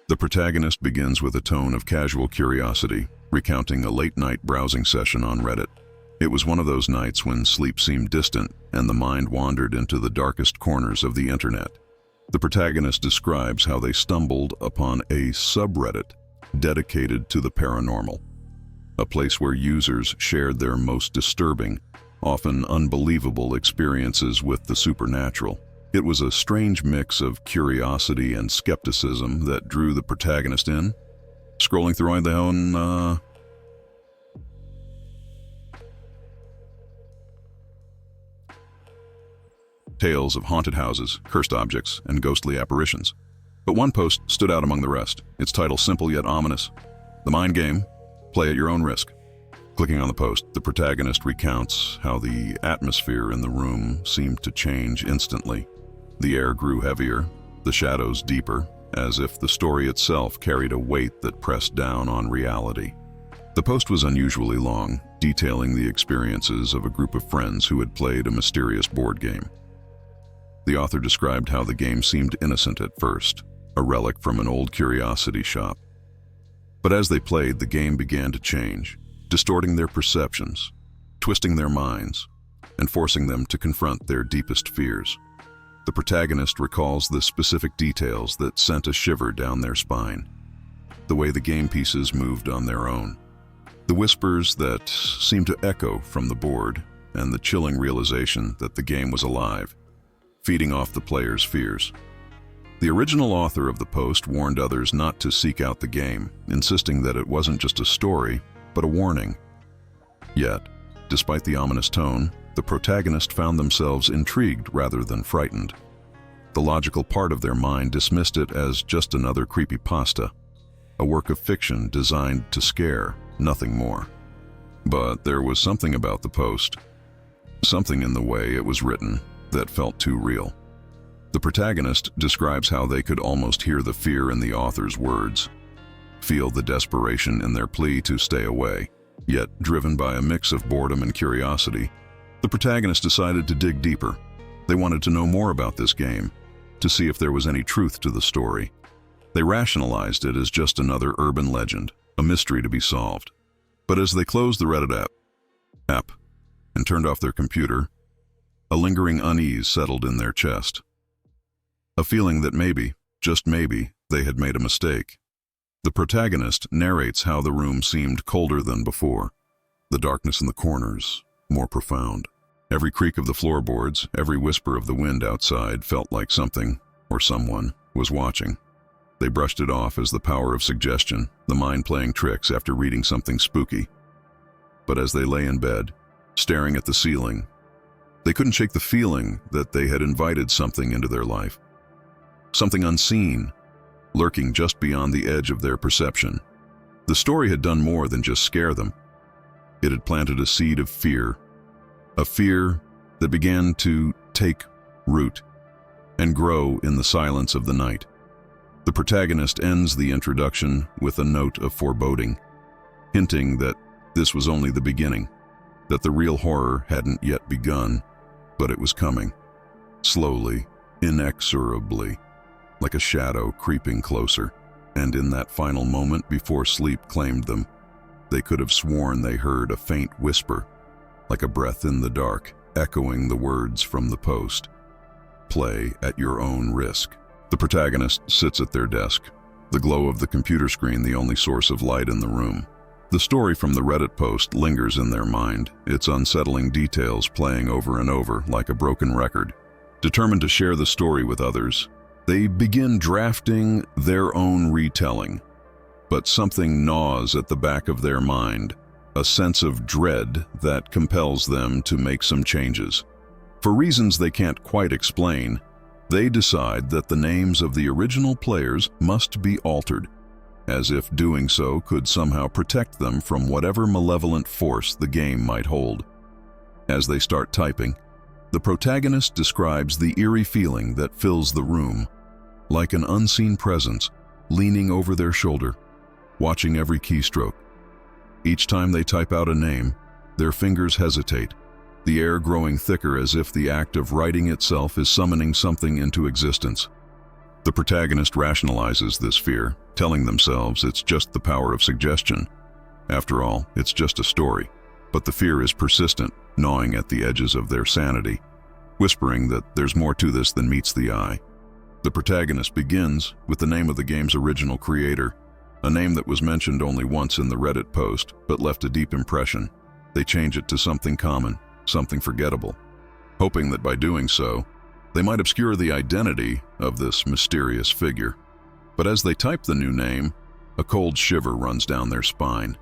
The protagonist begins with a tone of casual curiosity, recounting a late-night browsing session on Reddit. It was one of those nights when sleep seemed distant and the mind wandered into the darkest corners of the internet. The protagonist describes how they stumbled upon a subreddit dedicated to the paranormal, a place where users shared their most disturbing, often unbelievable experiences with the supernatural. It was a strange mix of curiosity and skepticism that drew the protagonist in, scrolling through their own, tales of haunted houses, cursed objects, and ghostly apparitions. But one post stood out among the rest, its title simple yet ominous: "The Mind Game, Play at Your Own Risk." Clicking on the post, the protagonist recounts how the atmosphere in the room seemed to change instantly. The air grew heavier, the shadows deeper, as if the story itself carried a weight that pressed down on reality. The post was unusually long, detailing the experiences of a group of friends who had played a mysterious board game. The author described how the game seemed innocent at first, a relic from an old curiosity shop. But as they played, the game began to change, distorting their perceptions, twisting their minds, and forcing them to confront their deepest fears. The protagonist recalls the specific details that sent a shiver down their spine: the way the game pieces moved on their own, the whispers that seemed to echo from the board, and the chilling realization that the game was alive, feeding off the players' fears. The original author of the post warned others not to seek out the game, insisting that it wasn't just a story, but a warning. Yet, despite the ominous tone, the protagonist found themselves intrigued rather than frightened. The logical part of their mind dismissed it as just another creepypasta, a work of fiction designed to scare, nothing more. But there was something about the post, something in the way it was written, that felt too real. The protagonist describes how they could almost hear the fear in the author's words, feel the desperation in their plea to stay away. Yet, driven by a mix of boredom and curiosity, the protagonist decided to dig deeper. They wanted to know more about this game, to see if there was any truth to the story. They rationalized it as just another urban legend, a mystery to be solved. But as they closed the Reddit app and turned off their computer, a lingering unease settled in their chest. A feeling that maybe, just maybe, they had made a mistake. The protagonist narrates how the room seemed colder than before, the darkness in the corners more profound. Every creak of the floorboards, every whisper of the wind outside felt like something, or someone, was watching. They brushed it off as the power of suggestion, the mind playing tricks after reading something spooky. But as they lay in bed, staring at the ceiling, they couldn't shake the feeling that they had invited something into their life. Something unseen, lurking just beyond the edge of their perception. The story had done more than just scare them. It had planted a seed of fear, a fear that began to take root and grow in the silence of the night. The protagonist ends the introduction with a note of foreboding, hinting that this was only the beginning, that the real horror hadn't yet begun, but it was coming, slowly, inexorably, like a shadow creeping closer. And in that final moment before sleep claimed them, they could have sworn they heard a faint whisper, like a breath in the dark, echoing the words from the post: "Play at your own risk." The protagonist sits at their desk, the glow of the computer screen the only source of light in the room. The story from the Reddit post lingers in their mind, its unsettling details playing over and over like a broken record. Determined to share the story with others, they begin drafting their own retelling. But something gnaws at the back of their mind, a sense of dread that compels them to make some changes. For reasons they can't quite explain, they decide that the names of the original players must be altered, as if doing so could somehow protect them from whatever malevolent force the game might hold. As they start typing, the protagonist describes the eerie feeling that fills the room, like an unseen presence leaning over their shoulder, watching every keystroke. Each time they type out a name, their fingers hesitate, the air growing thicker as if the act of writing itself is summoning something into existence. The protagonist rationalizes this fear, telling themselves it's just the power of suggestion. After all, it's just a story. But the fear is persistent, gnawing at the edges of their sanity, whispering that there's more to this than meets the eye. The protagonist begins with the name of the game's original creator, a name that was mentioned only once in the Reddit post, but left a deep impression. They change it to something common, something forgettable, hoping that by doing so, they might obscure the identity of this mysterious figure. But as they type the new name, a cold shiver runs down their spine.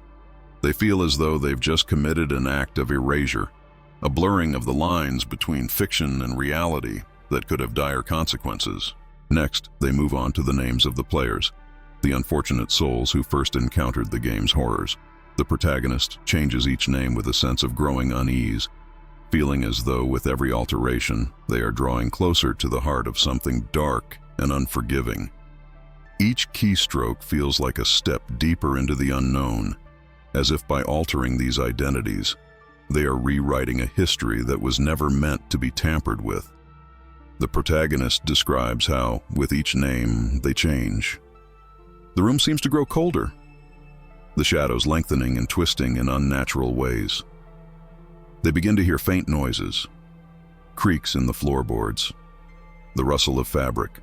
They feel as though they've just committed an act of erasure, a blurring of the lines between fiction and reality that could have dire consequences. Next, they move on to the names of the players, the unfortunate souls who first encountered the game's horrors. The protagonist changes each name with a sense of growing unease, feeling as though with every alteration, they are drawing closer to the heart of something dark and unforgiving. Each keystroke feels like a step deeper into the unknown, as if by altering these identities, they are rewriting a history that was never meant to be tampered with. The protagonist describes how, with each name, they change. The room seems to grow colder, the shadows lengthening and twisting in unnatural ways. They begin to hear faint noises, creaks in the floorboards, the rustle of fabric,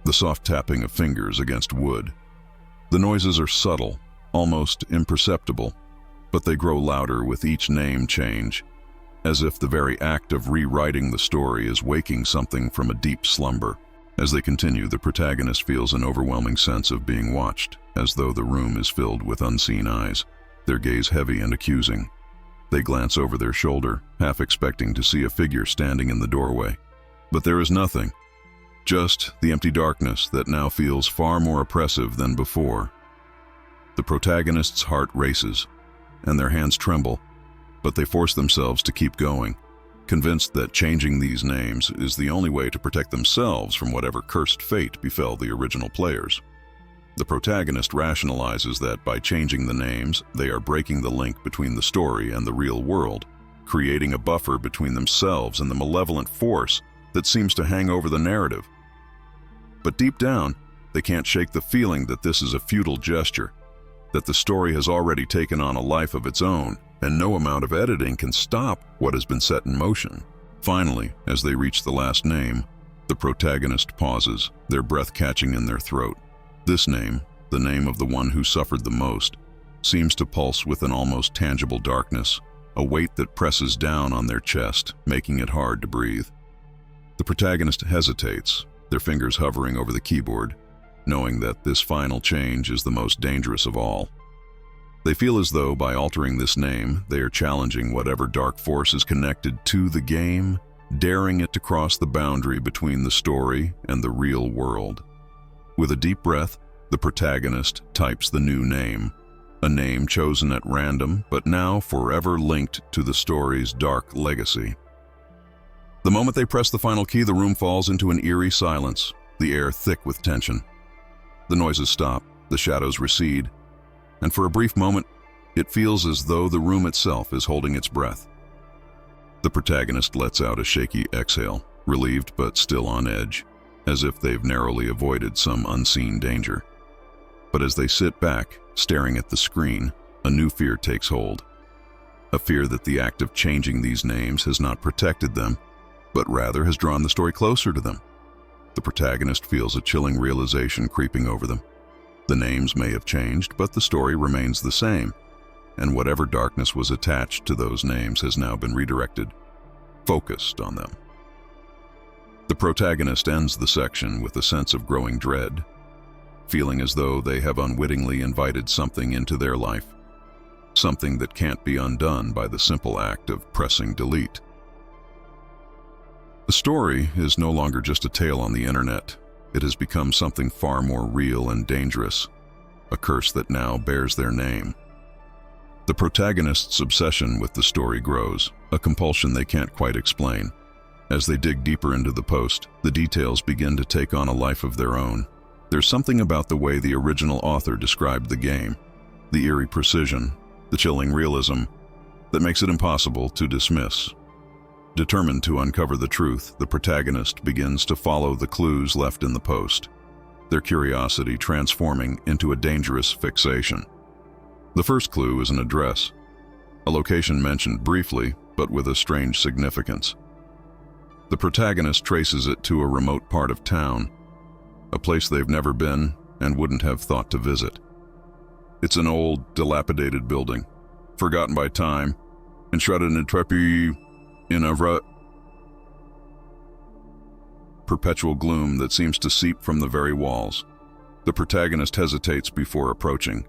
the soft tapping of fingers against wood. The noises are subtle, almost imperceptible, but they grow louder with each name change, as if the very act of rewriting the story is waking something from a deep slumber. As they continue, the protagonist feels an overwhelming sense of being watched, as though the room is filled with unseen eyes, their gaze heavy and accusing. They glance over their shoulder, half expecting to see a figure standing in the doorway. But there is nothing, just the empty darkness that now feels far more oppressive than before. The protagonist's heart races, and their hands tremble, but they force themselves to keep going, convinced that changing these names is the only way to protect themselves from whatever cursed fate befell the original players. The protagonist rationalizes that by changing the names, they are breaking the link between the story and the real world, creating a buffer between themselves and the malevolent force that seems to hang over the narrative. But deep down, they can't shake the feeling that this is a futile gesture, that the story has already taken on a life of its own, and no amount of editing can stop what has been set in motion. Finally, as they reach the last name, the protagonist pauses, their breath catching in their throat. This name, the name of the one who suffered the most, seems to pulse with an almost tangible darkness, a weight that presses down on their chest, making it hard to breathe. The protagonist hesitates, their fingers hovering over the keyboard, knowing that this final change is the most dangerous of all. They feel as though by altering this name, they are challenging whatever dark force is connected to the game, daring it to cross the boundary between the story and the real world. With a deep breath, the protagonist types the new name, a name chosen at random, but now forever linked to the story's dark legacy. The moment they press the final key, the room falls into an eerie silence, the air thick with tension. The noises stop, the shadows recede, and for a brief moment, it feels as though the room itself is holding its breath. The protagonist lets out a shaky exhale, relieved but still on edge, as if they've narrowly avoided some unseen danger. But as they sit back, staring at the screen, a new fear takes hold. A fear that the act of changing these names has not protected them, but rather has drawn the story closer to them. The protagonist feels a chilling realization creeping over them. The names may have changed, but the story remains the same, and whatever darkness was attached to those names has now been redirected, focused on them. The protagonist ends the section with a sense of growing dread, feeling as though they have unwittingly invited something into their life, something that can't be undone by the simple act of pressing delete. The story is no longer just a tale on the internet. It has become something far more real and dangerous, a curse that now bears their name. The protagonist's obsession with the story grows, a compulsion they can't quite explain. As they dig deeper into the post, the details begin to take on a life of their own. There's something about the way the original author described the game, the eerie precision, the chilling realism, that makes it impossible to dismiss. Determined to uncover the truth, the protagonist begins to follow the clues left in the post, their curiosity transforming into a dangerous fixation. The first clue is an address, a location mentioned briefly but with a strange significance. The protagonist traces it to a remote part of town, a place they've never been and wouldn't have thought to visit. It's an old, dilapidated building, forgotten by time, and shrouded in a perpetual gloom that seems to seep from the very walls. The protagonist hesitates before approaching,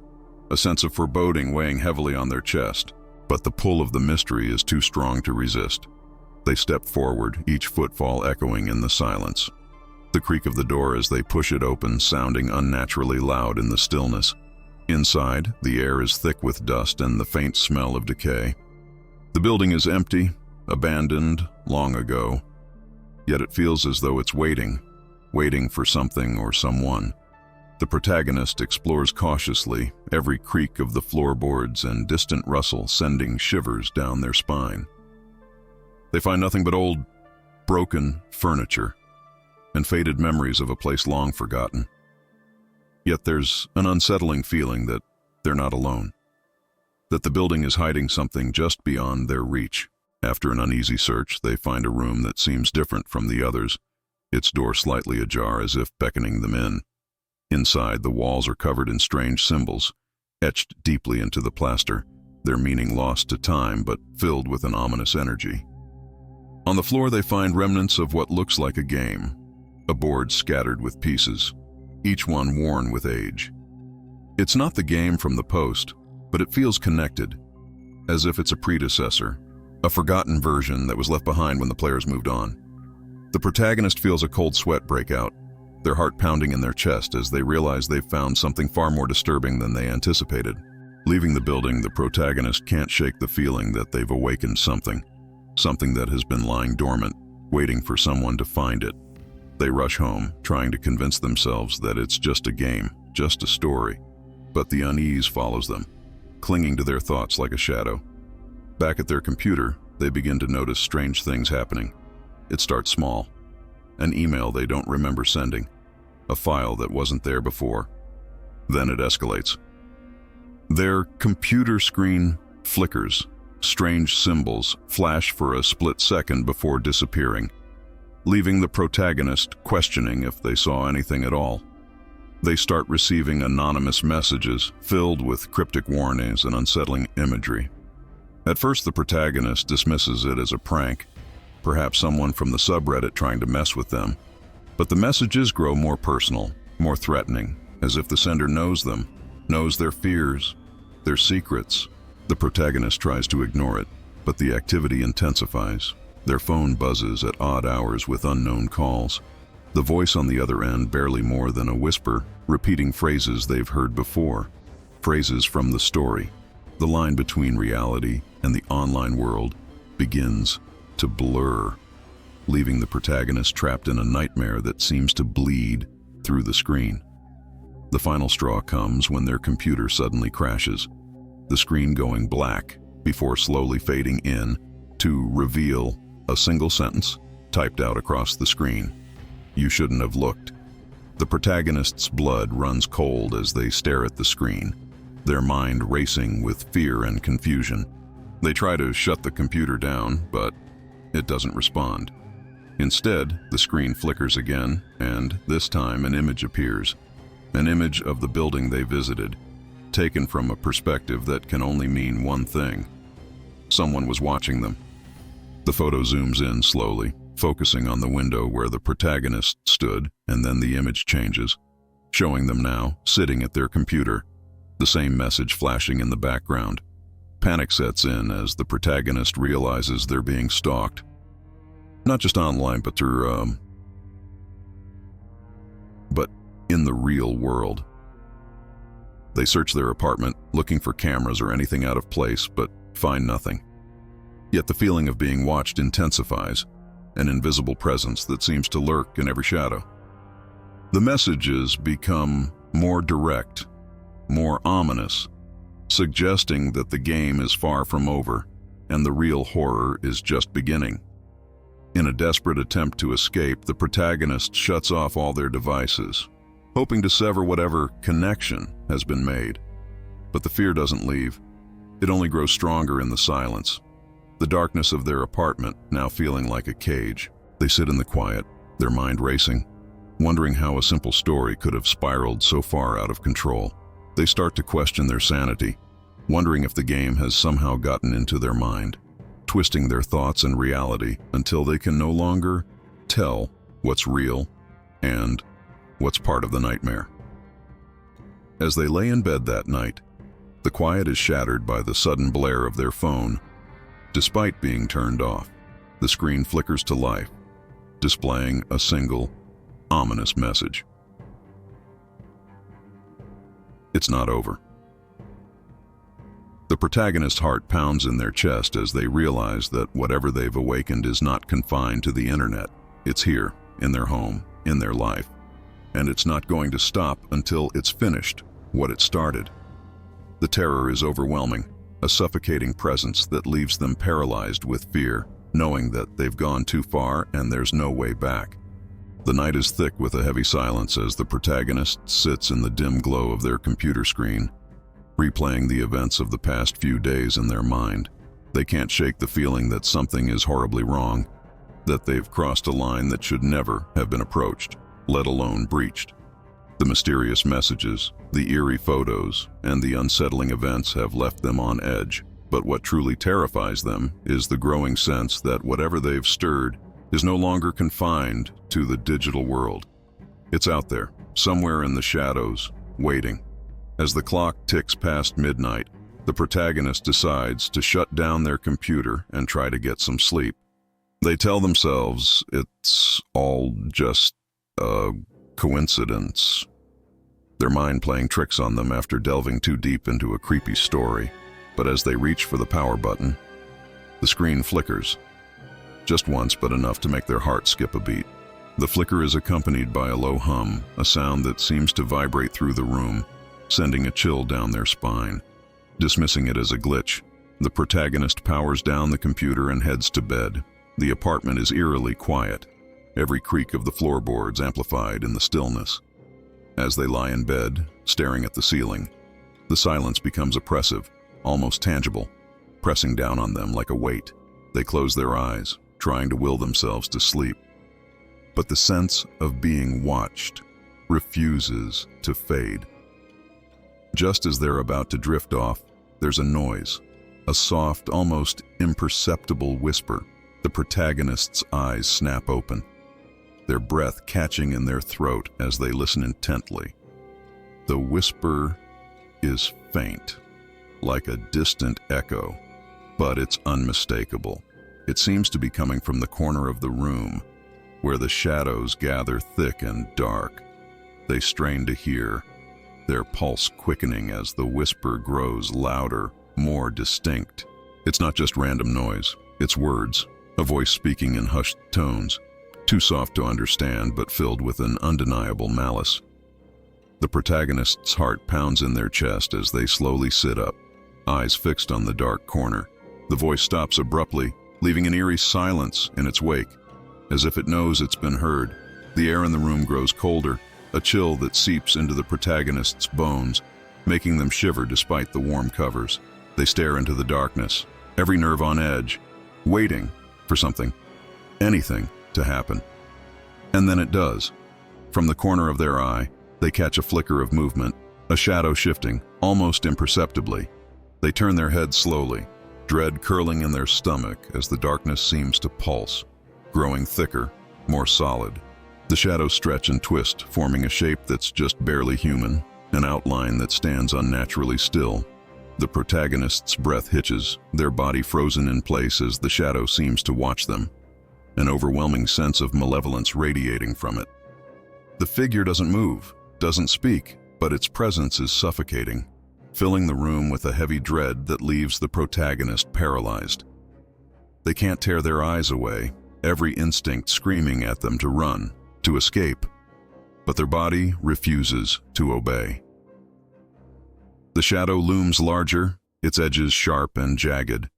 a sense of foreboding weighing heavily on their chest, but the pull of the mystery is too strong to resist. They step forward, each footfall echoing in the silence. The creak of the door as they push it open, sounding unnaturally loud in the stillness. Inside, the air is thick with dust and the faint smell of decay. The building is empty, abandoned long ago, yet it feels as though it's waiting for something or someone. The protagonist explores cautiously, every creak of the floorboards and distant rustle sending shivers down their spine. They find nothing but old, broken furniture and faded memories of a place long forgotten. Yet there's an unsettling feeling that they're not alone, that the building is hiding something just beyond their reach. After an uneasy search, they find a room that seems different from the others, its door slightly ajar as if beckoning them in. Inside, the walls are covered in strange symbols, etched deeply into the plaster, their meaning lost to time but filled with an ominous energy. On the floor, they find remnants of what looks like a game, a board scattered with pieces, each one worn with age. It's not the game from the post, but it feels connected, as if it's a predecessor, a forgotten version that was left behind when the players moved on. The protagonist feels a cold sweat break out, their heart pounding in their chest as they realize they've found something far more disturbing than they anticipated. Leaving the building, the protagonist can't shake the feeling that they've awakened something that has been lying dormant, waiting for someone to find it. They rush home, trying to convince themselves that it's just a game, just a story. But the unease follows them, clinging to their thoughts like a shadow. Back at their computer, they begin to notice strange things happening. It starts small. An email they don't remember sending, a file that wasn't there before. Then it escalates. Their computer screen flickers. Strange symbols flash for a split second before disappearing, leaving the protagonist questioning if they saw anything at all. They start receiving anonymous messages filled with cryptic warnings and unsettling imagery. At first, the protagonist dismisses it as a prank, perhaps someone from the subreddit trying to mess with them. But the messages grow more personal, more threatening, as if the sender knows them, knows their fears, their secrets. The protagonist tries to ignore it, but the activity intensifies. Their phone buzzes at odd hours with unknown calls. The voice on the other end barely more than a whisper, repeating phrases they've heard before, phrases from the story. The line between reality and the online world begins to blur, leaving the protagonist trapped in a nightmare that seems to bleed through the screen. The final straw comes when their computer suddenly crashes, the screen going black before slowly fading in to reveal a single sentence typed out across the screen. "You shouldn't have looked." The protagonist's blood runs cold as they stare at the screen, their mind racing with fear and confusion. They try to shut the computer down, but it doesn't respond. Instead, the screen flickers again, and this time an image appears. An image of the building they visited, taken from a perspective that can only mean one thing. Someone was watching them. The photo zooms in slowly, focusing on the window where the protagonist stood, and then the image changes, showing them now sitting at their computer, the same message flashing in the background. Panic sets in as the protagonist realizes they're being stalked. Not just online, but in the real world. They search their apartment, looking for cameras or anything out of place, but find nothing. Yet the feeling of being watched intensifies, an invisible presence that seems to lurk in every shadow. The messages become more direct, more ominous, suggesting that the game is far from over and the real horror is just beginning. In a desperate attempt to escape, the protagonist shuts off all their devices, hoping to sever whatever connection has been made. But the fear doesn't leave. It only grows stronger in the silence. The darkness of their apartment now feeling like a cage. They sit in the quiet, their mind racing, wondering how a simple story could have spiraled so far out of control. They start to question their sanity, wondering if the game has somehow gotten into their mind, twisting their thoughts and reality until they can no longer tell what's real and what's part of the nightmare. As they lay in bed that night, the quiet is shattered by the sudden blare of their phone. Despite being turned off, the screen flickers to life, displaying a single, ominous message. It's not over. The protagonist's heart pounds in their chest as they realize that whatever they've awakened is not confined to the internet. It's here, in their home, in their life. And it's not going to stop until it's finished what it started. The terror is overwhelming, a suffocating presence that leaves them paralyzed with fear, knowing that they've gone too far and there's no way back. The night is thick with a heavy silence as the protagonist sits in the dim glow of their computer screen, replaying the events of the past few days in their mind. They can't shake the feeling that something is horribly wrong, that they've crossed a line that should never have been approached, let alone breached. The mysterious messages, the eerie photos, and the unsettling events have left them on edge, but what truly terrifies them is the growing sense that whatever they've stirred is no longer confined to the digital world. It's out there, somewhere in the shadows, waiting. As the clock ticks past midnight, the protagonist decides to shut down their computer and try to get some sleep. They tell themselves it's all just a coincidence. Their mind playing tricks on them after delving too deep into a creepy story. But as they reach for the power button, the screen flickers. Just once, but enough to make their heart skip a beat. The flicker is accompanied by a low hum, a sound that seems to vibrate through the room, sending a chill down their spine. Dismissing it as a glitch, the protagonist powers down the computer and heads to bed. The apartment is eerily quiet, every creak of the floorboards amplified in the stillness. As they lie in bed, staring at the ceiling, the silence becomes oppressive, almost tangible, pressing down on them like a weight. They close their eyes, trying to will themselves to sleep. But the sense of being watched refuses to fade. Just as they're about to drift off, there's a noise, a soft, almost imperceptible whisper. The protagonist's eyes snap open, their breath catching in their throat as they listen intently. The whisper is faint, like a distant echo, but it's unmistakable. It seems to be coming from the corner of the room, where the shadows gather thick and dark. They strain to hear, their pulse quickening as the whisper grows louder, more distinct. It's not just random noise, it's words, a voice speaking in hushed tones, too soft to understand but filled with an undeniable malice. The protagonist's heart pounds in their chest as they slowly sit up, eyes fixed on the dark corner. The voice stops abruptly, leaving an eerie silence in its wake, as if it knows it's been heard. The air in the room grows colder, a chill that seeps into the protagonist's bones, making them shiver despite the warm covers. They stare into the darkness, every nerve on edge, waiting for something, anything, to happen. And then it does. From the corner of their eye, they catch a flicker of movement, a shadow shifting, almost imperceptibly. They turn their heads slowly, dread curling in their stomach as the darkness seems to pulse, growing thicker, more solid. The shadows stretch and twist, forming a shape that's just barely human, an outline that stands unnaturally still. The protagonist's breath hitches, their body frozen in place as the shadow seems to watch them, an overwhelming sense of malevolence radiating from it. The figure doesn't move, doesn't speak, but its presence is suffocating, filling the room with a heavy dread that leaves the protagonist paralyzed. They can't tear their eyes away, every instinct screaming at them to run, to escape, but their body refuses to obey. The shadow looms larger, its edges sharp and jagged,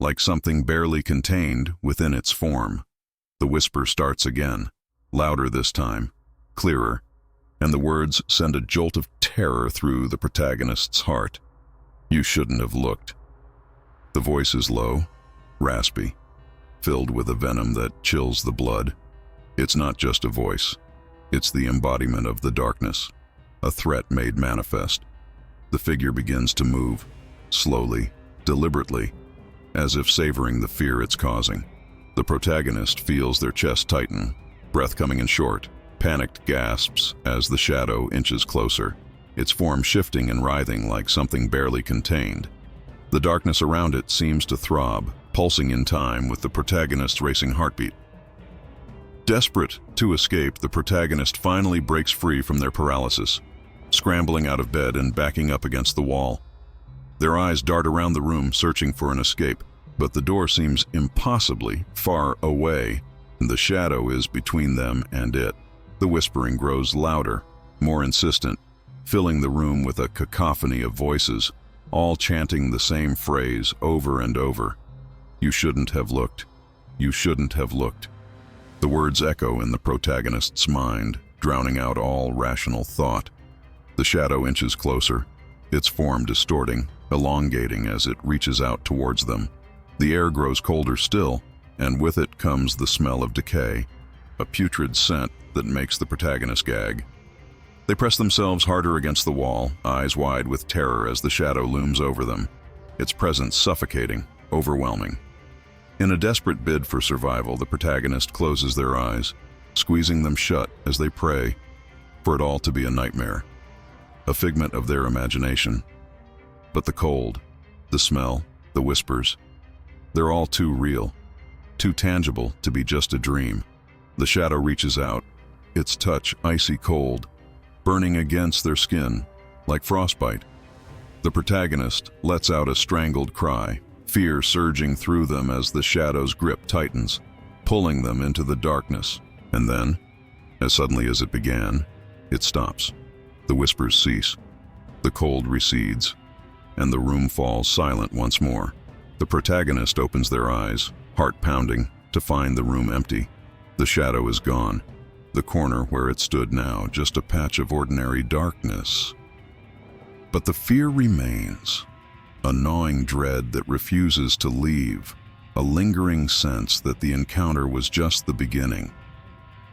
like something barely contained within its form. The whisper starts again, louder this time, clearer, and the words send a jolt of terror through the protagonist's heart. You shouldn't have looked. The voice is low, raspy, filled with a venom that chills the blood. It's not just a voice. It's the embodiment of the darkness, a threat made manifest. The figure begins to move, slowly, deliberately, as if savoring the fear it's causing. The protagonist feels their chest tighten, breath coming in short, panicked gasps as the shadow inches closer, its form shifting and writhing like something barely contained. The darkness around it seems to throb, pulsing in time with the protagonist's racing heartbeat. Desperate to escape, the protagonist finally breaks free from their paralysis, scrambling out of bed and backing up against the wall. Their eyes dart around the room, searching for an escape, but the door seems impossibly far away, and the shadow is between them and it. The whispering grows louder, more insistent, filling the room with a cacophony of voices, all chanting the same phrase over and over. You shouldn't have looked. You shouldn't have looked. The words echo in the protagonist's mind, drowning out all rational thought. The shadow inches closer, its form distorting, elongating as it reaches out towards them. The air grows colder still, and with it comes the smell of decay, a putrid scent that makes the protagonist gag. They press themselves harder against the wall, eyes wide with terror as the shadow looms over them, its presence suffocating, overwhelming. In a desperate bid for survival, the protagonist closes their eyes, squeezing them shut as they pray for it all to be a nightmare, a figment of their imagination. But the cold, the smell, the whispers, they're all too real, too tangible to be just a dream. The shadow reaches out, its touch icy cold, burning against their skin like frostbite. The protagonist lets out a strangled cry, fear surging through them as the shadow's grip tightens, pulling them into the darkness. And then, as suddenly as it began, it stops. The whispers cease, the cold recedes, and the room falls silent once more. The protagonist opens their eyes, heart pounding, to find the room empty. The shadow is gone, the corner where it stood now just a patch of ordinary darkness. But the fear remains, a gnawing dread that refuses to leave, a lingering sense that the encounter was just the beginning.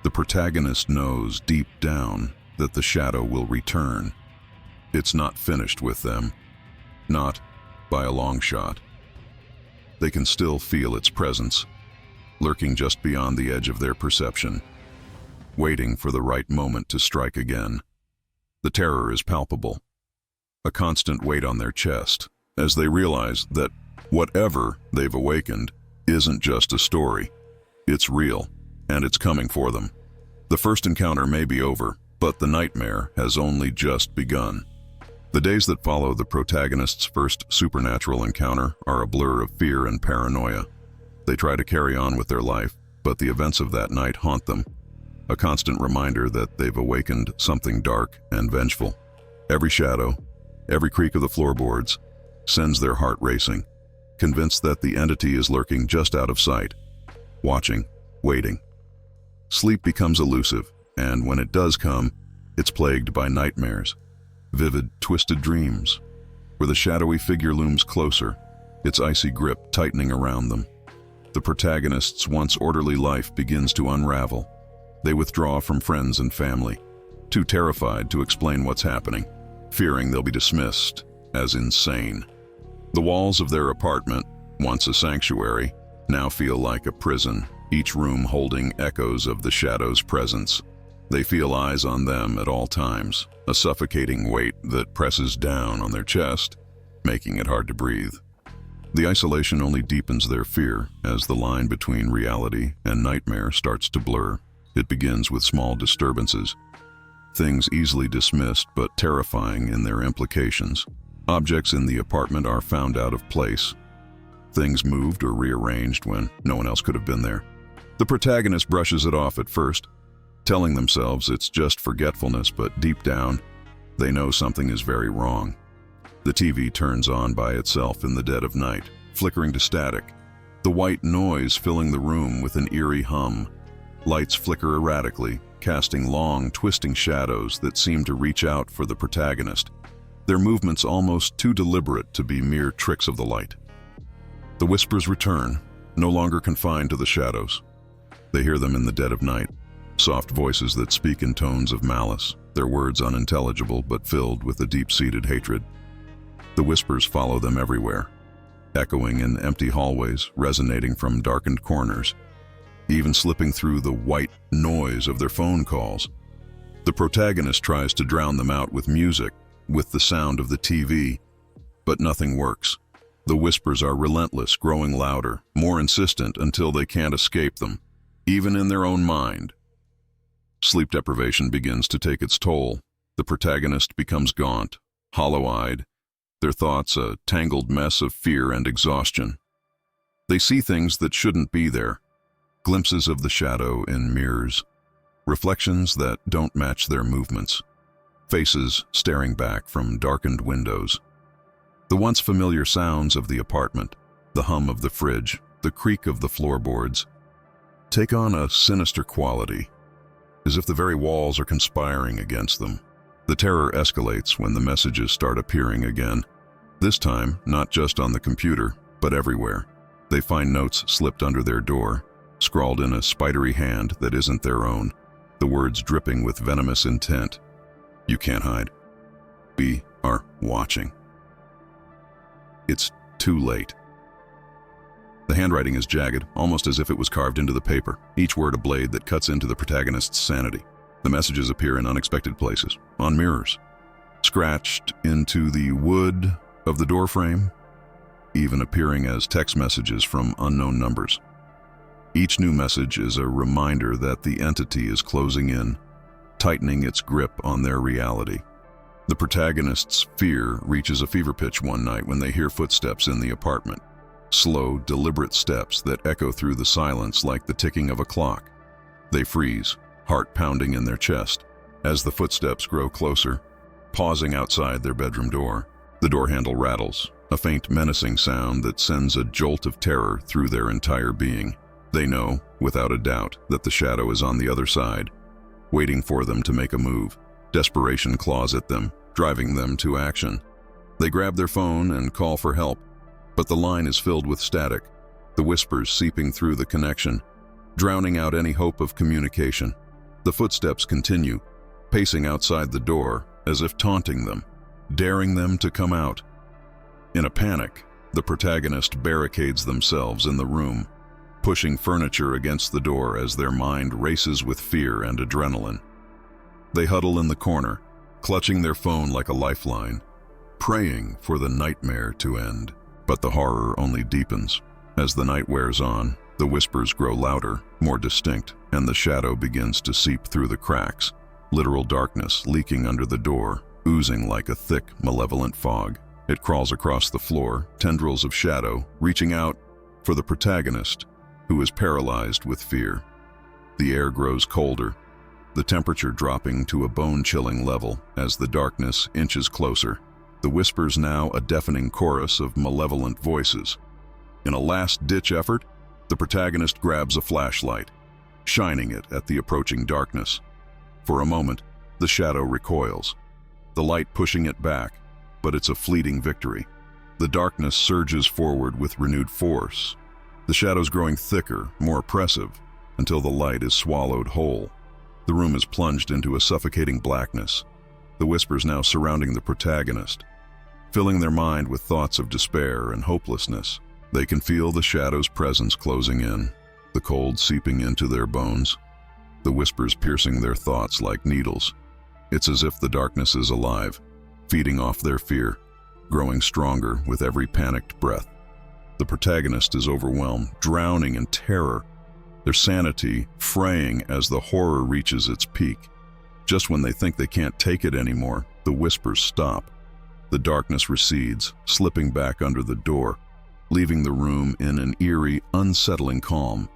The protagonist knows deep down that the shadow will return. It's not finished with them, not by a long shot. They can still feel its presence, lurking just beyond the edge of their perception, waiting for the right moment to strike again. The terror is palpable, a constant weight on their chest, as they realize that whatever they've awakened isn't just a story. It's real, and it's coming for them. The first encounter may be over, but the nightmare has only just begun. The days that follow the protagonist's first supernatural encounter are a blur of fear and paranoia. They try to carry on with their life, but the events of that night haunt them, a constant reminder that they've awakened something dark and vengeful. Every shadow, every creak of the floorboards, sends their heart racing, convinced that the entity is lurking just out of sight, watching, waiting. Sleep becomes elusive, and when it does come, it's plagued by nightmares, vivid, twisted dreams, where the shadowy figure looms closer, its icy grip tightening around them. The protagonist's once orderly life begins to unravel. They withdraw from friends and family, too terrified to explain what's happening, fearing they'll be dismissed as insane. The walls of their apartment, once a sanctuary, now feel like a prison, each room holding echoes of the shadow's presence. They feel eyes on them at all times, a suffocating weight that presses down on their chest, making it hard to breathe. The isolation only deepens their fear as the line between reality and nightmare starts to blur. It begins with small disturbances, things easily dismissed but terrifying in their implications. Objects in the apartment are found out of place. Things moved or rearranged when no one else could have been there. The protagonist brushes it off at first, telling themselves it's just forgetfulness, but deep down, they know something is very wrong. The TV turns on by itself in the dead of night, flickering to static, the white noise filling the room with an eerie hum. Lights flicker erratically, casting long, twisting shadows that seem to reach out for the protagonist, their movements almost too deliberate to be mere tricks of the light. The whispers return, no longer confined to the shadows. They hear them in the dead of night, soft voices that speak in tones of malice, their words unintelligible but filled with a deep-seated hatred. The whispers follow them everywhere, echoing in empty hallways, resonating from darkened corners, even slipping through the white noise of their phone calls. The protagonist tries to drown them out with music, with the sound of the TV, but nothing works. The whispers are relentless, growing louder, more insistent until they can't escape them, even in their own mind. Sleep deprivation begins to take its toll. The protagonist becomes gaunt, hollow-eyed, their thoughts a tangled mess of fear and exhaustion. They see things that shouldn't be there, glimpses of the shadow in mirrors, reflections that don't match their movements, faces staring back from darkened windows. The once familiar sounds of the apartment, the hum of the fridge, the creak of the floorboards, take on a sinister quality, as if the very walls are conspiring against them. The terror escalates when the messages start appearing again. This time, not just on the computer, but everywhere. They find notes slipped under their door, scrawled in a spidery hand that isn't their own, the words dripping with venomous intent. You can't hide. We are watching. It's too late. The handwriting is jagged, almost as if it was carved into the paper, each word a blade that cuts into the protagonist's sanity. The messages appear in unexpected places, on mirrors, scratched into the wood of the doorframe, even appearing as text messages from unknown numbers. Each new message is a reminder that the entity is closing in, tightening its grip on their reality. The protagonist's fear reaches a fever pitch one night when they hear footsteps in the apartment. Slow, deliberate steps that echo through the silence like the ticking of a clock. They freeze, heart pounding in their chest, as the footsteps grow closer, pausing outside their bedroom door. The door handle rattles, a faint menacing sound that sends a jolt of terror through their entire being. They know, without a doubt, that the shadow is on the other side, waiting for them to make a move. Desperation claws at them, driving them to action. They grab their phone and call for help, but the line is filled with static, the whispers seeping through the connection, drowning out any hope of communication. The footsteps continue, pacing outside the door as if taunting them, daring them to come out. In a panic, the protagonist barricades themselves in the room, pushing furniture against the door as their mind races with fear and adrenaline. They huddle in the corner, clutching their phone like a lifeline, praying for the nightmare to end. But the horror only deepens. As the night wears on, the whispers grow louder, more distinct, and the shadow begins to seep through the cracks, literal darkness leaking under the door, oozing like a thick, malevolent fog. It crawls across the floor, tendrils of shadow, reaching out for the protagonist, who is paralyzed with fear. The air grows colder, the temperature dropping to a bone-chilling level as the darkness inches closer. The whispers now a deafening chorus of malevolent voices. In a last-ditch effort, the protagonist grabs a flashlight, shining it at the approaching darkness. For a moment, the shadow recoils, the light pushing it back, but it's a fleeting victory. The darkness surges forward with renewed force, the shadows growing thicker, more oppressive, until the light is swallowed whole. The room is plunged into a suffocating blackness, the whispers now surrounding the protagonist, filling their mind with thoughts of despair and hopelessness. They can feel the shadow's presence closing in, the cold seeping into their bones, the whispers piercing their thoughts like needles. It's as if the darkness is alive, feeding off their fear, growing stronger with every panicked breath. The protagonist is overwhelmed, drowning in terror, their sanity fraying as the horror reaches its peak. Just when they think they can't take it anymore, the whispers stop. The darkness recedes, slipping back under the door, leaving the room in an eerie, unsettling calm.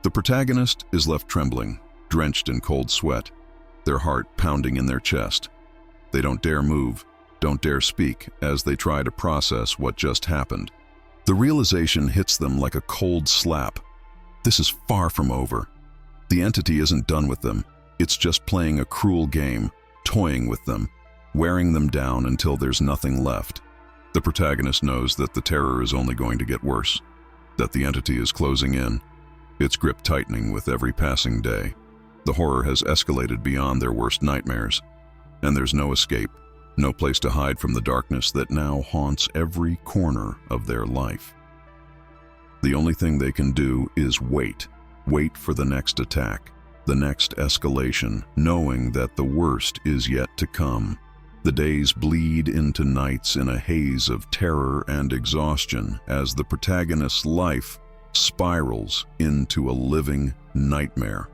The protagonist is left trembling, drenched in cold sweat, their heart pounding in their chest. They don't dare move, don't dare speak as they try to process what just happened. The realization hits them like a cold slap. This is far from over. The entity isn't done with them. It's just playing a cruel game, toying with them, wearing them down until there's nothing left. The protagonist knows that the terror is only going to get worse, that the entity is closing in, its grip tightening with every passing day. The horror has escalated beyond their worst nightmares, and there's no escape, no place to hide from the darkness that now haunts every corner of their life. The only thing they can do is wait for the next attack, the next escalation, knowing that the worst is yet to come. The days bleed into nights in a haze of terror and exhaustion as the protagonist's life spirals into a living nightmare.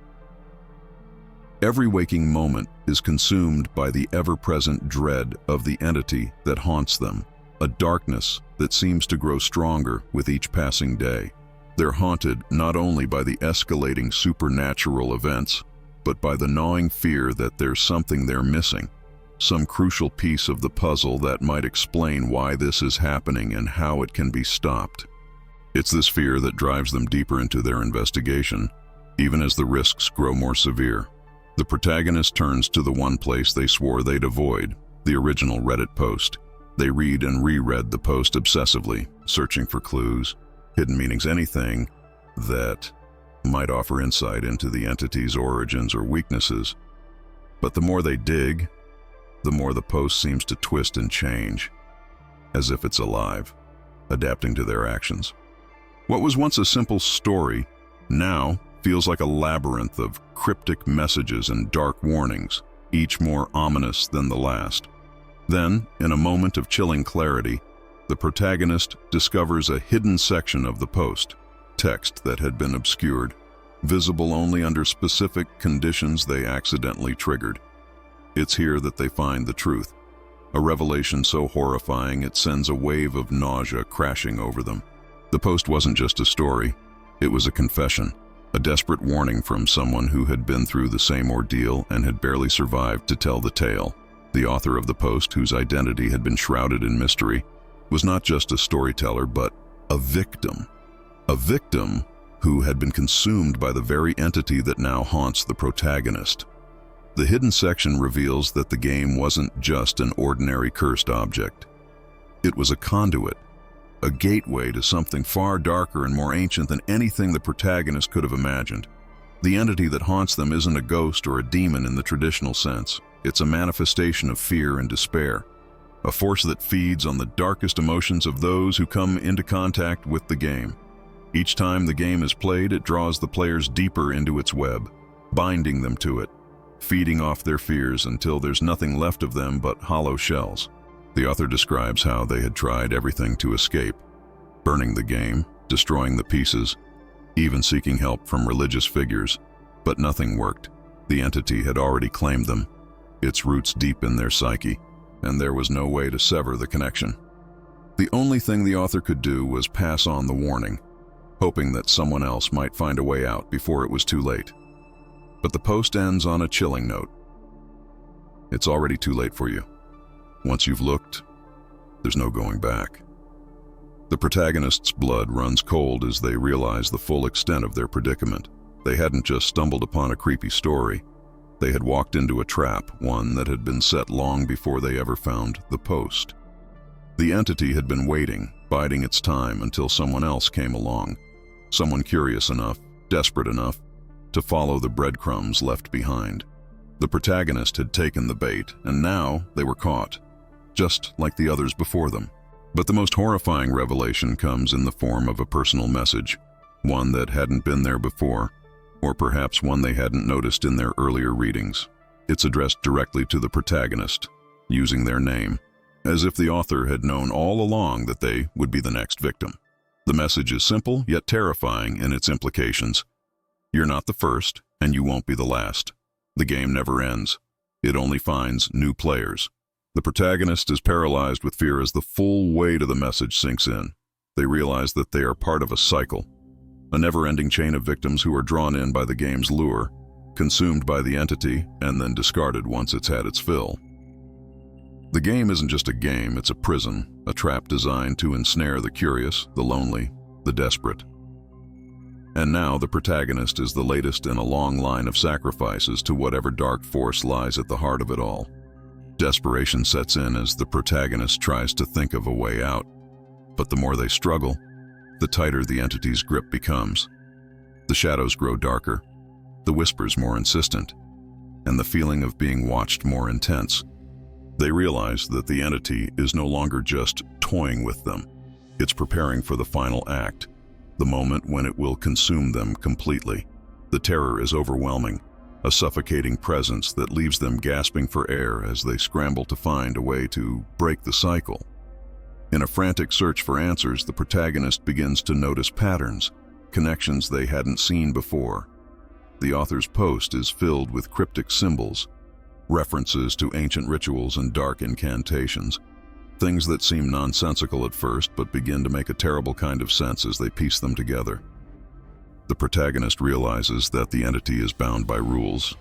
Every waking moment is consumed by the ever-present dread of the entity that haunts them, a darkness that seems to grow stronger with each passing day. They're haunted not only by the escalating supernatural events, but by the gnawing fear that there's something they're missing, some crucial piece of the puzzle that might explain why this is happening and how it can be stopped. It's this fear that drives them deeper into their investigation, even as the risks grow more severe. The protagonist turns to the one place they swore they'd avoid, the original Reddit post. They read and reread the post obsessively, searching for clues, hidden meanings, anything that might offer insight into the entity's origins or weaknesses. But the more they dig, the more the post seems to twist and change, as if it's alive, adapting to their actions. What was once a simple story now feels like a labyrinth of cryptic messages and dark warnings, each more ominous than the last. Then, in a moment of chilling clarity, the protagonist discovers a hidden section of the post, text that had been obscured, visible only under specific conditions they accidentally triggered. It's here that they find the truth, a revelation so horrifying it sends a wave of nausea crashing over them. The post wasn't just a story, it was a confession, a desperate warning from someone who had been through the same ordeal and had barely survived to tell the tale. The author of the post, whose identity had been shrouded in mystery, was not just a storyteller but a victim who had been consumed by the very entity that now haunts the protagonist. The hidden section reveals that the game wasn't just an ordinary cursed object. It was a conduit, a gateway to something far darker and more ancient than anything the protagonist could have imagined. The entity that haunts them isn't a ghost or a demon in the traditional sense. It's a manifestation of fear and despair, a force that feeds on the darkest emotions of those who come into contact with the game. Each time the game is played, it draws the players deeper into its web, binding them to it, feeding off their fears until there's nothing left of them but hollow shells. The author describes how they had tried everything to escape, burning the game, destroying the pieces, even seeking help from religious figures, but nothing worked. The entity had already claimed them, its roots deep in their psyche, and there was no way to sever the connection. The only thing the author could do was pass on the warning, hoping that someone else might find a way out before it was too late. But the post ends on a chilling note. It's already too late for you. Once you've looked, there's no going back. The protagonist's blood runs cold as they realize the full extent of their predicament. They hadn't just stumbled upon a creepy story. They had walked into a trap, one that had been set long before they ever found the post. The entity had been waiting, biding its time until someone else came along, someone curious enough, desperate enough, to follow the breadcrumbs left behind. The protagonist had taken the bait, and now they were caught, just like the others before them. But the most horrifying revelation comes in the form of a personal message, one that hadn't been there before, or perhaps one they hadn't noticed in their earlier readings. It's addressed directly to the protagonist, using their name, as if the author had known all along that they would be the next victim. The message is simple yet terrifying in its implications. You're not the first, and you won't be the last. The game never ends. It only finds new players. The protagonist is paralyzed with fear as the full weight of the message sinks in. They realize that they are part of a cycle, a never-ending chain of victims who are drawn in by the game's lure, consumed by the entity, and then discarded once it's had its fill. The game isn't just a game, it's a prison, a trap designed to ensnare the curious, the lonely, the desperate. And now the protagonist is the latest in a long line of sacrifices to whatever dark force lies at the heart of it all. Desperation sets in as the protagonist tries to think of a way out, but the more they struggle, the tighter the entity's grip becomes. The shadows grow darker, the whispers more insistent, and the feeling of being watched more intense. They realize that the entity is no longer just toying with them. It's preparing for the final act, the moment when it will consume them completely. The terror is overwhelming, a suffocating presence that leaves them gasping for air as they scramble to find a way to break the cycle. In a frantic search for answers, the protagonist begins to notice patterns, connections they hadn't seen before. The author's post is filled with cryptic symbols, references to ancient rituals and dark incantations, things that seem nonsensical at first but begin to make a terrible kind of sense as they piece them together. The protagonist realizes that the entity is bound by rules,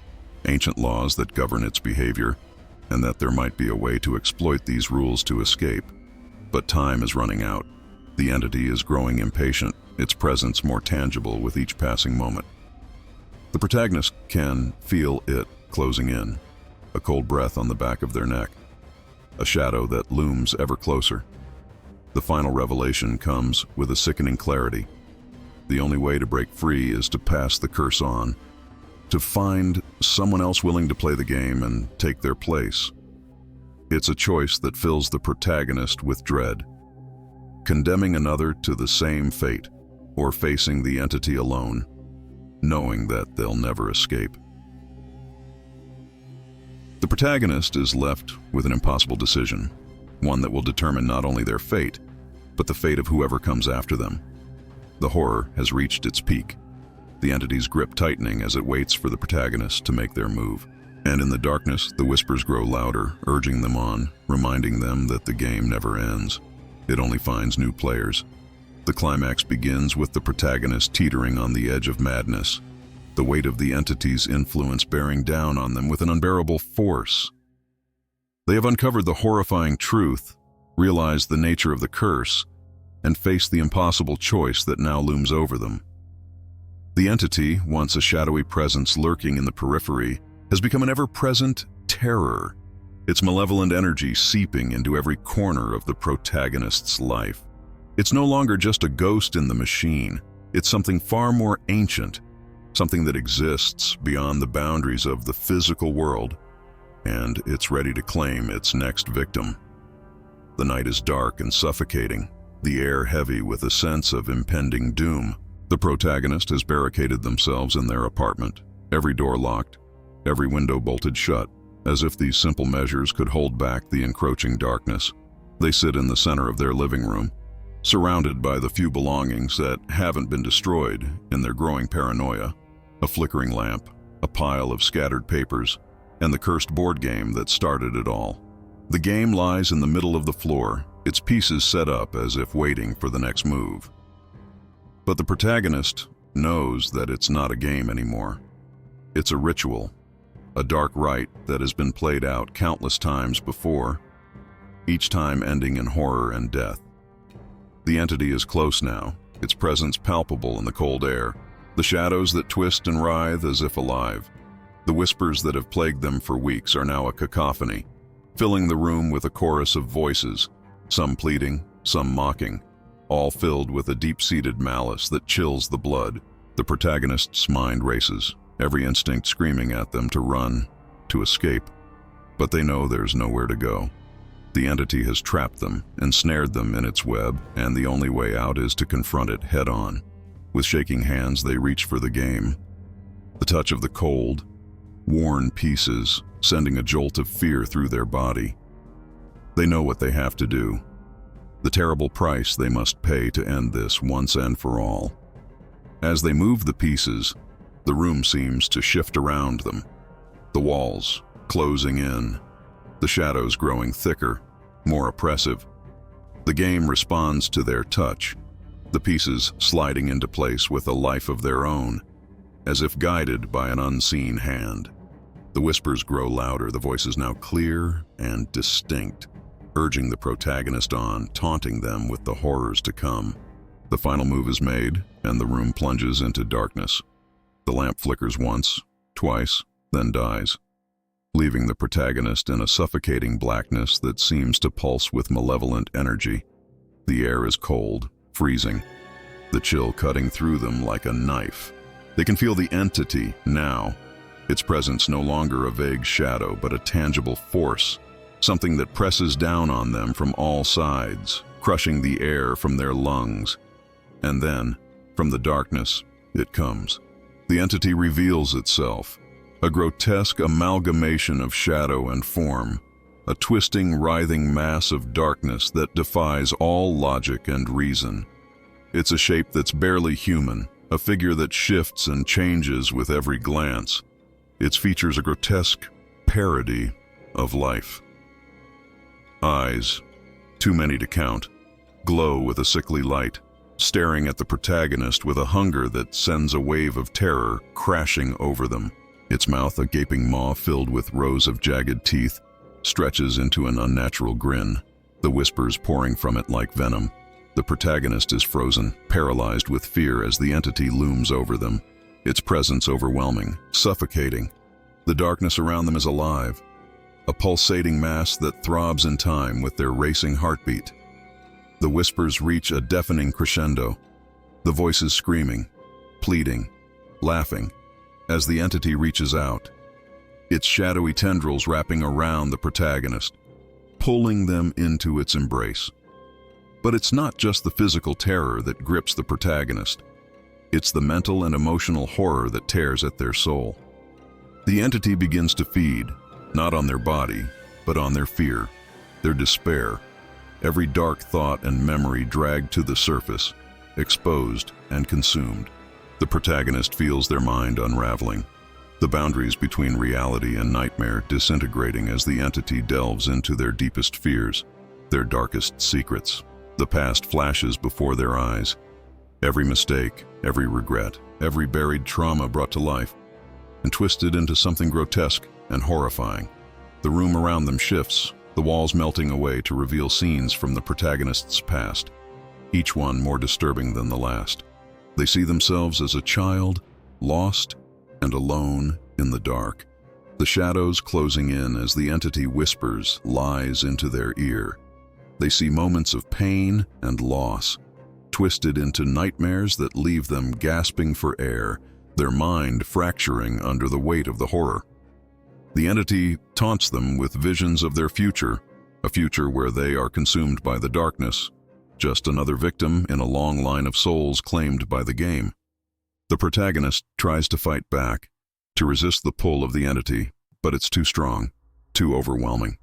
ancient laws that govern its behavior, and that there might be a way to exploit these rules to escape. But time is running out. The entity is growing impatient, its presence more tangible with each passing moment. The protagonist can feel it closing in, a cold breath on the back of their neck, a shadow that looms ever closer. The final revelation comes with a sickening clarity. The only way to break free is to pass the curse on, to find someone else willing to play the game and take their place. It's a choice that fills the protagonist with dread, condemning another to the same fate, or facing the entity alone, knowing that they'll never escape. The protagonist is left with an impossible decision, one that will determine not only their fate, but the fate of whoever comes after them. The horror has reached its peak, the entity's grip tightening as it waits for the protagonist to make their move. And in the darkness, the whispers grow louder, urging them on, reminding them that the game never ends. It only finds new players. The climax begins with the protagonist teetering on the edge of madness, the weight of the entity's influence bearing down on them with an unbearable force. They have uncovered the horrifying truth, realized the nature of the curse, and faced the impossible choice that now looms over them. The entity, once a shadowy presence lurking in the periphery, has become an ever-present terror, its malevolent energy seeping into every corner of the protagonist's life. It's no longer just a ghost in the machine, it's something far more ancient, something that exists beyond the boundaries of the physical world, and it's ready to claim its next victim. The night is dark and suffocating, the air heavy with a sense of impending doom. The protagonist has barricaded themselves in their apartment, every door locked, every window bolted shut, as if these simple measures could hold back the encroaching darkness. They sit in the center of their living room, surrounded by the few belongings that haven't been destroyed in their growing paranoia: a flickering lamp, a pile of scattered papers, and the cursed board game that started it all. The game lies in the middle of the floor, its pieces set up as if waiting for the next move. But the protagonist knows that it's not a game anymore. It's a ritual, a dark rite that has been played out countless times before, each time ending in horror and death. The entity is close now, its presence palpable in the cold air, the shadows that twist and writhe as if alive. The whispers that have plagued them for weeks are now a cacophony, filling the room with a chorus of voices, some pleading, some mocking, all filled with a deep-seated malice that chills the blood. The protagonist's mind races, every instinct screaming at them to run, to escape, but they know there's nowhere to go. The entity has trapped them, ensnared them in its web, and the only way out is to confront it head-on. With shaking hands, they reach for the game. The touch of the cold, worn pieces, sending a jolt of fear through their body. They know what they have to do, the terrible price they must pay to end this once and for all. As they move the pieces, the room seems to shift around them, the walls closing in, the shadows growing thicker, more oppressive. The game responds to their touch, the pieces sliding into place with a life of their own, as if guided by an unseen hand. The whispers grow louder, the voices now clear and distinct, urging the protagonist on, taunting them with the horrors to come. The final move is made, and the room plunges into darkness. The lamp flickers once, twice, then dies, leaving the protagonist in a suffocating blackness that seems to pulse with malevolent energy. The air is cold, freezing, the chill cutting through them like a knife. They can feel the entity now, its presence no longer a vague shadow but a tangible force, something that presses down on them from all sides, crushing the air from their lungs. And then, from the darkness, it comes. The entity reveals itself, a grotesque amalgamation of shadow and form, a twisting, writhing mass of darkness that defies all logic and reason. It's a shape that's barely human, a figure that shifts and changes with every glance. Its features a grotesque parody of life. Eyes, too many to count, glow with a sickly light, staring at the protagonist with a hunger that sends a wave of terror crashing over them. Its mouth, a gaping maw filled with rows of jagged teeth, stretches into an unnatural grin, the whispers pouring from it like venom. The protagonist is frozen, paralyzed with fear as the entity looms over them, its presence overwhelming, suffocating. The darkness around them is alive, a pulsating mass that throbs in time with their racing heartbeat. The whispers reach a deafening crescendo, the voices screaming, pleading, laughing, as the entity reaches out, its shadowy tendrils wrapping around the protagonist, pulling them into its embrace. But it's not just the physical terror that grips the protagonist. It's the mental and emotional horror that tears at their soul. The entity begins to feed, not on their body, but on their fear, their despair. Every dark thought and memory dragged to the surface, exposed and consumed. The protagonist feels their mind unraveling, the boundaries between reality and nightmare disintegrating as the entity delves into their deepest fears, their darkest secrets. The past flashes before their eyes. Every mistake, every regret, every buried trauma brought to life and twisted into something grotesque and horrifying. The room around them shifts, the walls melting away to reveal scenes from the protagonist's past, each one more disturbing than the last. They see themselves as a child, lost and alone in the dark, the shadows closing in as the entity whispers lies into their ear. They see moments of pain and loss, twisted into nightmares that leave them gasping for air, their mind fracturing under the weight of the horror. The entity taunts them with visions of their future, a future where they are consumed by the darkness, just another victim in a long line of souls claimed by the game. The protagonist tries to fight back, to resist the pull of the entity, but it's too strong, too overwhelming.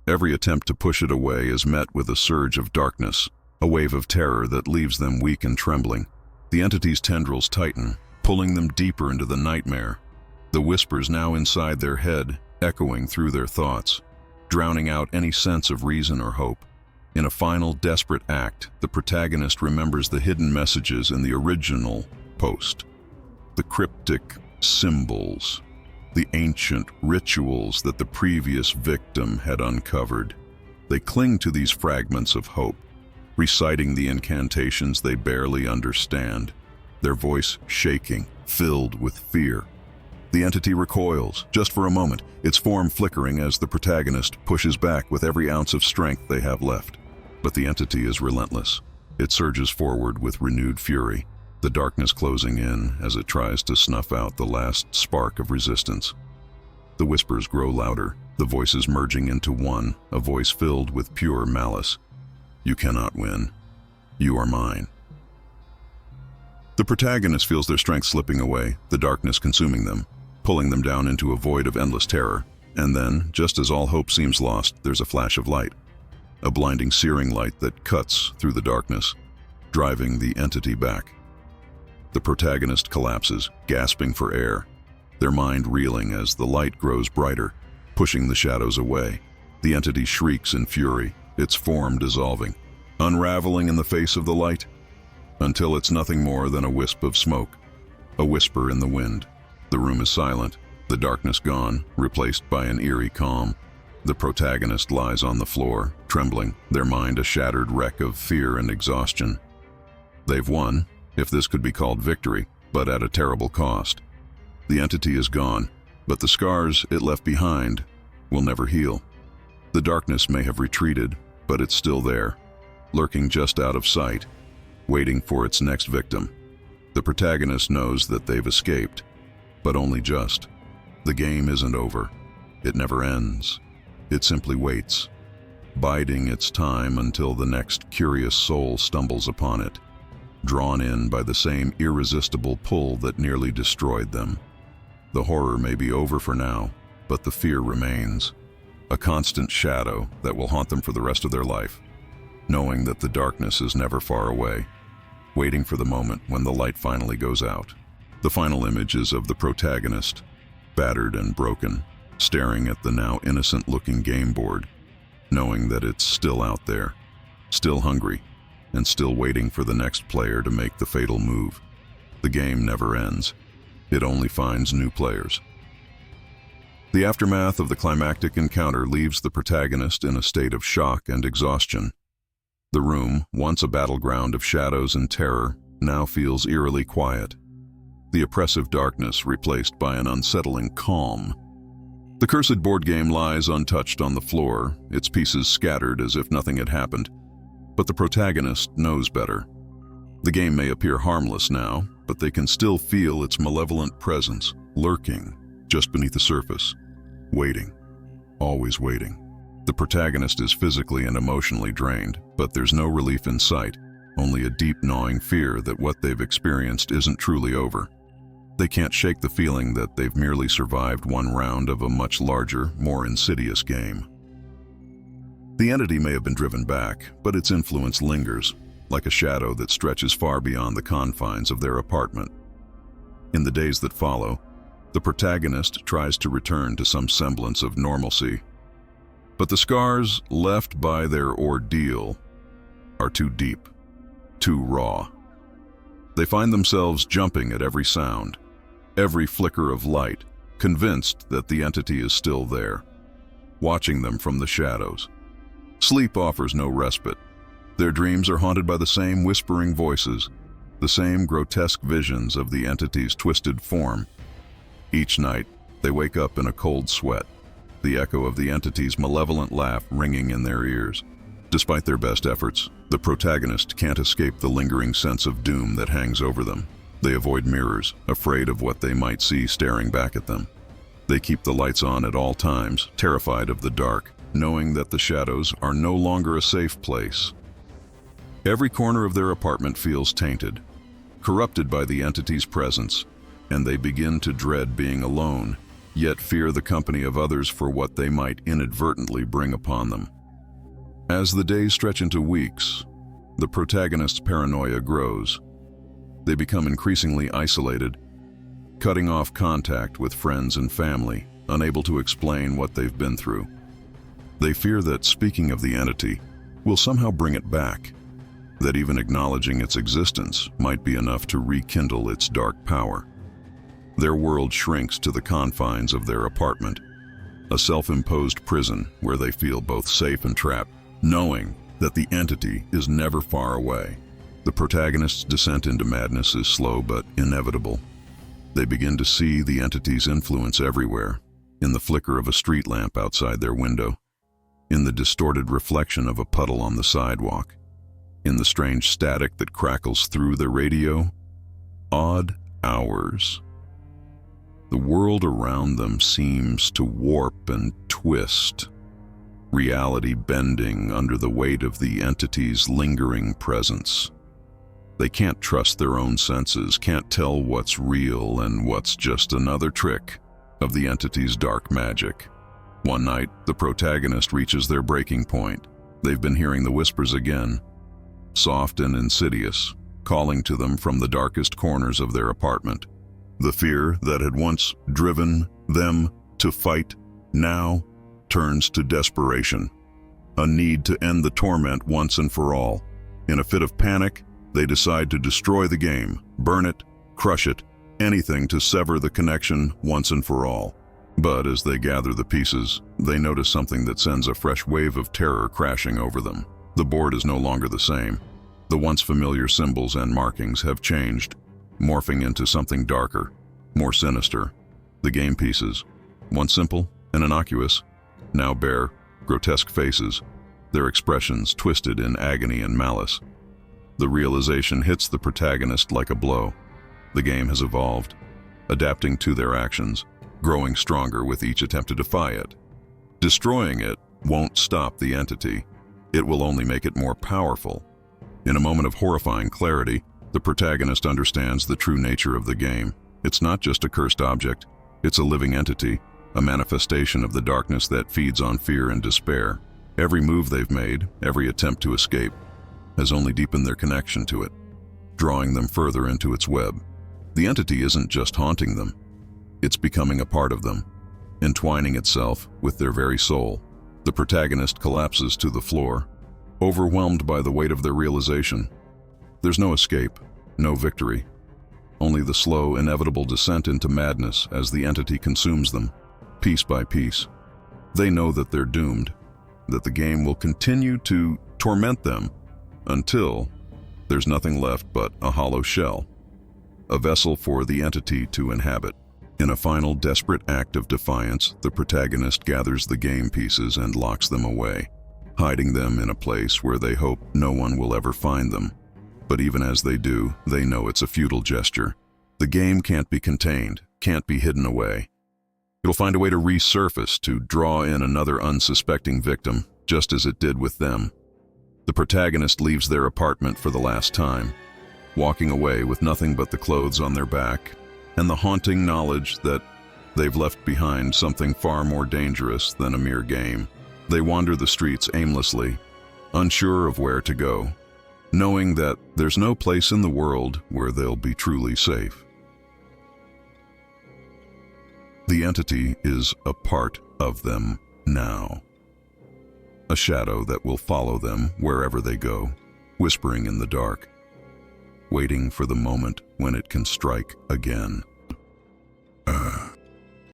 Every attempt to push it away is met with a surge of darkness, a wave of terror that leaves them weak and trembling. The entity's tendrils tighten, pulling them deeper into the nightmare. The whispers now inside their head, echoing through their thoughts, drowning out any sense of reason or hope. In a final, desperate act, the protagonist remembers the hidden messages in the original post, the cryptic symbols, the ancient rituals that the previous victim had uncovered. They cling to these fragments of hope, reciting the incantations they barely understand, their voice shaking, filled with fear. The entity recoils, just for a moment, its form flickering as the protagonist pushes back with every ounce of strength they have left. But the entity is relentless. It surges forward with renewed fury, the darkness closing in as it tries to snuff out the last spark of resistance. The whispers grow louder, the voices merging into one, a voice filled with pure malice. You cannot win. You are mine. The protagonist feels their strength slipping away, the darkness consuming them, pulling them down into a void of endless terror. And then, just as all hope seems lost, there's a flash of light. A blinding, searing light that cuts through the darkness, driving the entity back. The protagonist collapses, gasping for air, their mind reeling as the light grows brighter, pushing the shadows away. The entity shrieks in fury, its form dissolving, unraveling in the face of the light, until it's nothing more than a wisp of smoke, a whisper in the wind. The room is silent, The darkness gone, replaced by an eerie calm. The protagonist lies on the floor, trembling, their mind a shattered wreck of fear and exhaustion. They've won, if this could be called victory, but at a terrible cost. The entity is gone, but the scars it left behind will never heal. The darkness may have retreated, but it's still there, lurking just out of sight, waiting for its next victim. The protagonist knows that they've escaped, but only just. The game isn't over. It never ends. It simply waits, biding its time until the next curious soul stumbles upon it, drawn in by the same irresistible pull that nearly destroyed them. The horror may be over for now, but the fear remains, a constant shadow that will haunt them for the rest of their life, knowing that the darkness is never far away, waiting for the moment when the light finally goes out. The final image is of the protagonist, battered and broken, staring at the now innocent-looking game board, knowing that it's still out there, still hungry, and still waiting for the next player to make the fatal move. The game never ends. It only finds new players. The aftermath of the climactic encounter leaves the protagonist in a state of shock and exhaustion. The room, once a battleground of shadows and terror, now feels eerily quiet. The oppressive darkness replaced by an unsettling calm. The cursed board game lies untouched on the floor, its pieces scattered as if nothing had happened. But the protagonist knows better. The game may appear harmless now, but they can still feel its malevolent presence, lurking just beneath the surface, waiting, always waiting. The protagonist is physically and emotionally drained, but there's no relief in sight, only a deep gnawing fear that what they've experienced isn't truly over. They can't shake the feeling that they've merely survived one round of a much larger, more insidious game. The entity may have been driven back, but its influence lingers, like a shadow that stretches far beyond the confines of their apartment. In the days that follow, the protagonist tries to return to some semblance of normalcy. But the scars left by their ordeal are too deep, too raw. They find themselves jumping at every sound, every flicker of light, convinced that the entity is still there, watching them from the shadows. Sleep offers no respite. Their dreams are haunted by the same whispering voices, the same grotesque visions of the entity's twisted form. Each night, they wake up in a cold sweat, the echo of the entity's malevolent laugh ringing in their ears. Despite their best efforts, the protagonist can't escape the lingering sense of doom that hangs over them. They avoid mirrors, afraid of what they might see staring back at them. They keep the lights on at all times, terrified of the dark, knowing that the shadows are no longer a safe place. Every corner of their apartment feels tainted, corrupted by the entity's presence, and they begin to dread being alone, yet fear the company of others for what they might inadvertently bring upon them. As the days stretch into weeks, the protagonist's paranoia grows. They become increasingly isolated, cutting off contact with friends and family, unable to explain what they've been through. They fear that speaking of the entity will somehow bring it back, that even acknowledging its existence might be enough to rekindle its dark power. Their world shrinks to the confines of their apartment, a self-imposed prison where they feel both safe and trapped, knowing that the entity is never far away. The protagonist's descent into madness is slow but inevitable. They begin to see the entity's influence everywhere, in the flicker of a street lamp outside their window, in the distorted reflection of a puddle on the sidewalk, in the strange static that crackles through the radio. Odd hours. The world around them seems to warp and twist, reality bending under the weight of the entity's lingering presence. They can't trust their own senses, can't tell what's real and what's just another trick of the entity's dark magic. One night, the protagonist reaches their breaking point. They've been hearing the whispers again, soft and insidious, calling to them from the darkest corners of their apartment. The fear that had once driven them to fight now turns to desperation, a need to end the torment once and for all. In a fit of panic, they decide to destroy the game, burn it, crush it, anything to sever the connection once and for all. But as they gather the pieces, they notice something that sends a fresh wave of terror crashing over them. The board is no longer the same. The once familiar symbols and markings have changed, morphing into something darker, more sinister. The game pieces, once simple and innocuous, now bear grotesque faces, their expressions twisted in agony and malice. The realization hits the protagonist like a blow. The game has evolved, adapting to their actions, growing stronger with each attempt to defy it. Destroying it won't stop the entity. It will only make it more powerful. In a moment of horrifying clarity, the protagonist understands the true nature of the game. It's not just a cursed object, it's a living entity, a manifestation of the darkness that feeds on fear and despair. Every move they've made, every attempt to escape, has only deepened their connection to it, drawing them further into its web. The entity isn't just haunting them, it's becoming a part of them, entwining itself with their very soul. The protagonist collapses to the floor, overwhelmed by the weight of their realization. There's no escape, no victory, only the slow, inevitable descent into madness as the entity consumes them, piece by piece. They know that they're doomed, that the game will continue to torment them until there's nothing left but a hollow shell, a vessel for the entity to inhabit. In a final desperate act of defiance, the protagonist gathers the game pieces and locks them away, hiding them in a place where they hope no one will ever find them. But even as they do, they know it's a futile gesture. The game can't be contained, can't be hidden away. It'll find a way to resurface, to draw in another unsuspecting victim, just as it did with them. The protagonist leaves their apartment for the last time, walking away with nothing but the clothes on their back, and the haunting knowledge that they've left behind something far more dangerous than a mere game. They wander the streets aimlessly, unsure of where to go, knowing that there's no place in the world where they'll be truly safe. The entity is a part of them now, a shadow that will follow them wherever they go, whispering in the dark, waiting for the moment when it can strike again.